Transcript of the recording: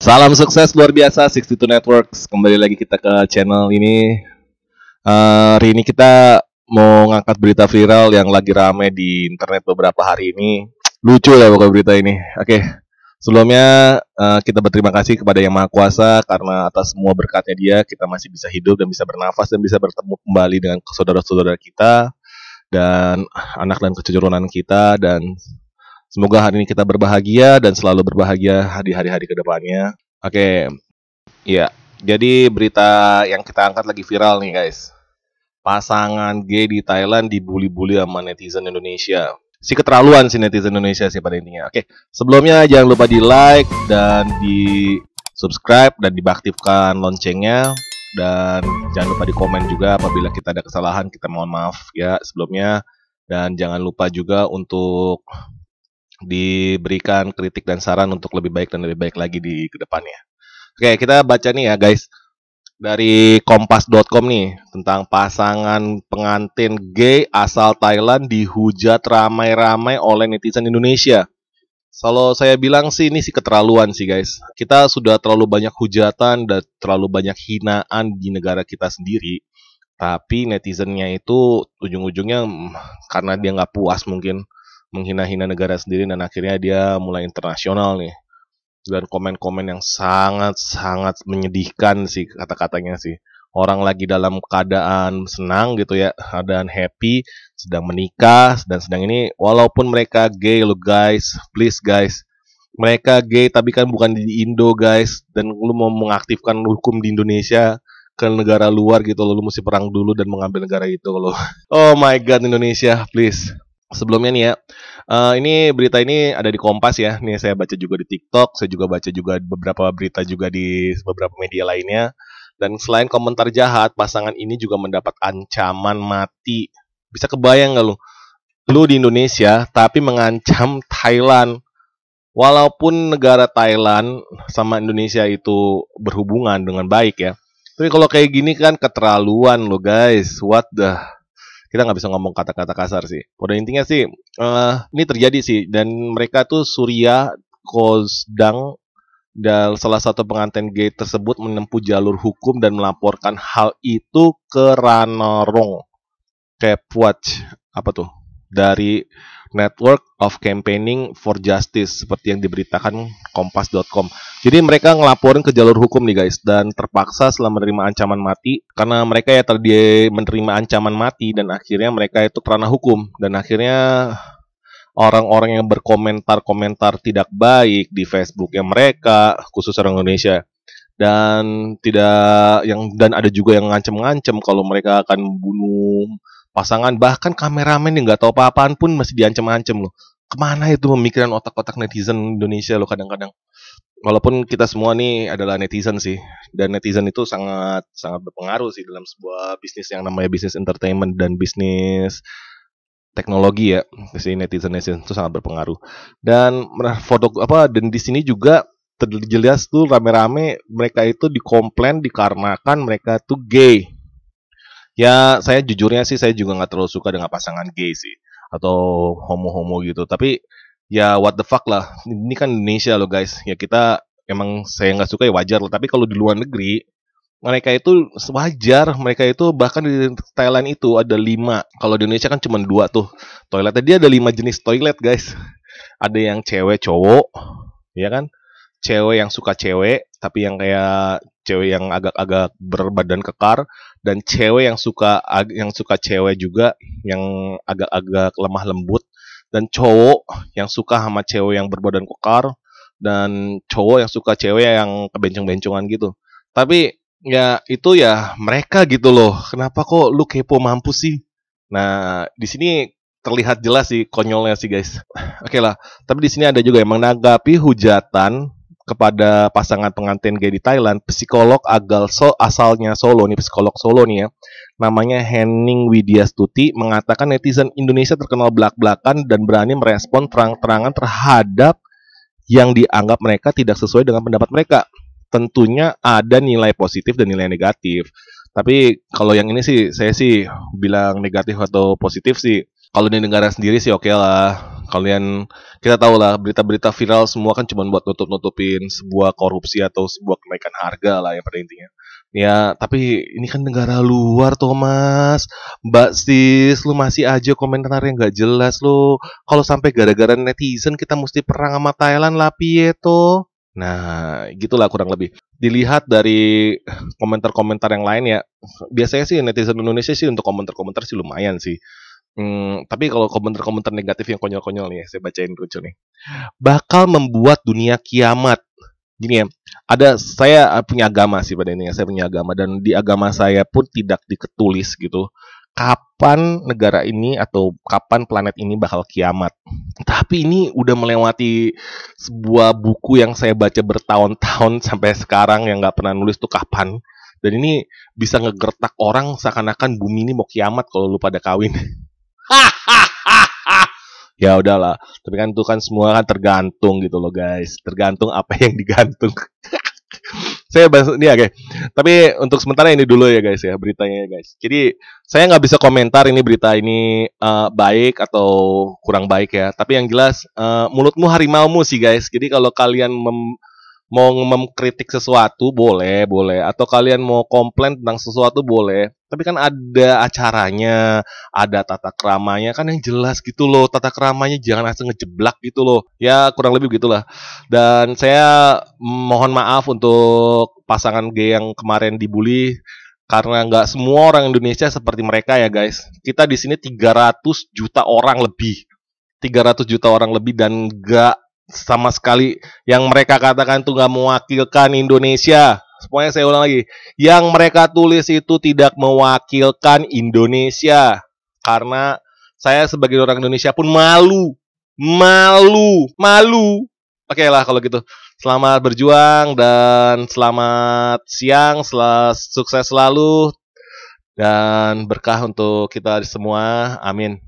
Salam sukses luar biasa 62 Networks. Kembali lagi kita ke channel ini. Hari ini kita mau ngangkat berita viral yang lagi rame di internet beberapa hari ini. Lucu ya pokoknya berita ini. Oke. Sebelumnya kita berterima kasih kepada Yang Maha Kuasa karena atas semua berkatnya Dia kita masih bisa hidup dan bisa bernafas dan bisa bertemu kembali dengan saudara-saudara kita dan anak dan keturunan kita, dan semoga hari ini kita berbahagia dan selalu berbahagia di hari-hari ke depannya. Oke, ya. Jadi berita yang kita angkat lagi viral nih guys. Pasangan gay di Thailand dibully-bully sama netizen Indonesia. Si keterlaluan si netizen Indonesia sih pada intinya. Oke, sebelumnya jangan lupa di like dan di subscribe dan diaktifkan loncengnya. Dan jangan lupa di komen juga apabila kita ada kesalahan, kita mohon maaf ya sebelumnya. Dan jangan lupa juga untuk diberikan kritik dan saran untuk lebih baik dan lebih baik lagi di kedepannya. Oke, kita baca nih ya guys, dari kompas.com nih tentang pasangan pengantin gay asal Thailand dihujat ramai-ramai oleh netizen Indonesia. Kalau saya bilang sih ini sih keterlaluan sih guys. Kita sudah terlalu banyak hujatan dan terlalu banyak hinaan di negara kita sendiri. Tapi netizennya itu ujung-ujungnya karena dia nggak puas mungkin menghina-hina negara sendiri, dan akhirnya dia mulai internasional nih. Dan komen-komen yang sangat-sangat menyedihkan sih kata-katanya sih. Orang lagi dalam keadaan senang gitu ya, keadaan happy, sedang menikah, dan sedang ini, walaupun mereka gay lo guys, please guys. Mereka gay tapi kan bukan di Indo guys, dan lu mau mengaktifkan hukum di Indonesia ke negara luar gitu lo, lu mesti perang dulu dan mengambil negara itu lo. Oh my god Indonesia, please. Sebelumnya nih ya, ini berita ini ada di Kompas ya. Nih saya baca juga di TikTok, saya juga baca juga beberapa berita juga di beberapa media lainnya. Dan selain komentar jahat, pasangan ini juga mendapat ancaman mati. Bisa kebayang nggak lu? Lu di Indonesia tapi mengancam Thailand. Walaupun negara Thailand sama Indonesia itu berhubungan dengan baik ya. Tapi kalau kayak gini kan keterlaluan lo guys. What the? Kita nggak bisa ngomong kata-kata kasar sih. Pada intinya sih, ini terjadi sih. Dan mereka tuh Surya Kozdang, dan salah satu pengantin gay tersebut menempuh jalur hukum dan melaporkan hal itu ke Ranarong Kepwatch, apa tuh, dari Network of Campaigning for Justice seperti yang diberitakan kompas.com. Jadi mereka ngelaporin ke jalur hukum nih guys, dan terpaksa setelah menerima ancaman mati karena mereka ya tadi menerima ancaman mati, dan akhirnya mereka itu kerana hukum, dan akhirnya orang-orang yang berkomentar-komentar tidak baik di Facebooknya mereka, khusus orang Indonesia, dan tidak yang, dan ada juga yang ngancem-ngancem kalau mereka akan bunuh pasangan, bahkan kameramen yang nggak tahu apa-apaan pun masih diancem-ancem loh. Kemana itu pemikiran otak-otak netizen Indonesia loh kadang-kadang. Walaupun kita semua nih adalah netizen sih, dan netizen itu sangat sangat berpengaruh sih dalam sebuah bisnis yang namanya bisnis entertainment dan bisnis teknologi ya. Si netizen itu sangat berpengaruh. Dan foto apa, dan di sini juga terjelas tuh rame-rame mereka itu dikomplain dikarenakan mereka tuh gay. Ya saya jujurnya sih saya juga nggak terlalu suka dengan pasangan gay sih atau homo-homo gitu. Tapi ya what the fuck lah. Ini kan Indonesia loh guys. Ya kita emang saya nggak suka ya wajar loh. Tapi kalau di luar negeri mereka itu wajar, mereka itu bahkan di Thailand itu ada 5. Kalau di Indonesia kan cuma 2 tuh toiletnya. Dia ada 5 jenis toilet guys. Ada yang cewek cowok, ya kan? Cewek yang suka cewek, tapi yang kayak cewek yang agak-agak berbadan kekar, dan cewek yang suka cewek juga yang agak-agak lemah lembut, dan cowok yang suka sama cewek yang berbadan kekar, dan cowok yang suka cewek yang kebencong-bencongan gitu. Tapi ya itu ya mereka gitu loh. Kenapa kok lu kepo mampus sih? Nah, di sini terlihat jelas sih konyolnya sih guys. Oke lah, tapi di sini ada juga yang menanggapi hujatan kepada pasangan pengantin gay di Thailand. Psikolog asalnya Solo nih, psikolog Solo nih ya, namanya Henning Widyastuti, mengatakan netizen Indonesia terkenal belak-belakan dan berani merespon terang-terangan terhadap yang dianggap mereka tidak sesuai dengan pendapat mereka. Tentunya ada nilai positif dan nilai negatif. Tapi kalau yang ini sih saya sih bilang negatif atau positif sih Kalau di negara sendiri sih oke lah. Kalian kita tahu lah berita-berita viral semua kan cuma buat nutup-nutupin sebuah korupsi atau sebuah kenaikan harga lah ya pada intinya. Ya, tapi ini kan negara luar Thomas. Mbak sis, lu masih aja komentar yang nggak jelas lu. Kalau sampai gara-gara netizen kita mesti perang sama Thailand lah piye toh. Nah, gitulah kurang lebih. Dilihat dari komentar-komentar yang lain ya, biasanya sih netizen Indonesia sih untuk komentar-komentar sih lumayan sih. Tapi kalau komentar-komentar negatif yang konyol-konyol nih, saya bacain lucu nih. Bakal membuat dunia kiamat. Gini ya, saya punya agama sih pada ini ya, saya punya agama dan di agama saya pun tidak diketulis gitu. Kapan negara ini atau kapan planet ini bakal kiamat. Tapi ini udah melewati sebuah buku yang saya baca bertahun-tahun sampai sekarang yang nggak pernah nulis tuh kapan. Dan ini bisa ngegertak orang seakan-akan bumi ini mau kiamat kalau lu pada kawin. Ya udahlah, tapi kan itu kan semua kan tergantung gitu loh guys, tergantung apa yang digantung. Saya bahas ini ya guys. Tapi untuk sementara ini dulu ya guys ya beritanya ya guys. Jadi saya nggak bisa komentar ini berita ini baik atau kurang baik ya. Tapi yang jelas mulutmu harimaumu sih guys. Jadi kalau kalian mau mengkritik sesuatu boleh, boleh. Atau kalian mau komplain tentang sesuatu boleh. Tapi kan ada acaranya, ada tata keramanya kan yang jelas gitu loh. Tata keramanya jangan asal ngejeblak gitu loh. Ya kurang lebih begitulah. Dan saya mohon maaf untuk pasangan gay yang kemarin dibully karena nggak semua orang Indonesia seperti mereka ya guys. Kita di sini 300 juta orang lebih. 300 juta orang lebih dan nggak sama sekali yang mereka katakan itu nggak mewakilkan Indonesia. Pokoknya saya ulang lagi, yang mereka tulis itu tidak mewakilkan Indonesia. Karena saya sebagai orang Indonesia pun malu. Malu. Malu. Oke lah kalau gitu. Selamat berjuang dan selamat siang. Sukses selalu. Dan berkah untuk kita semua. Amin.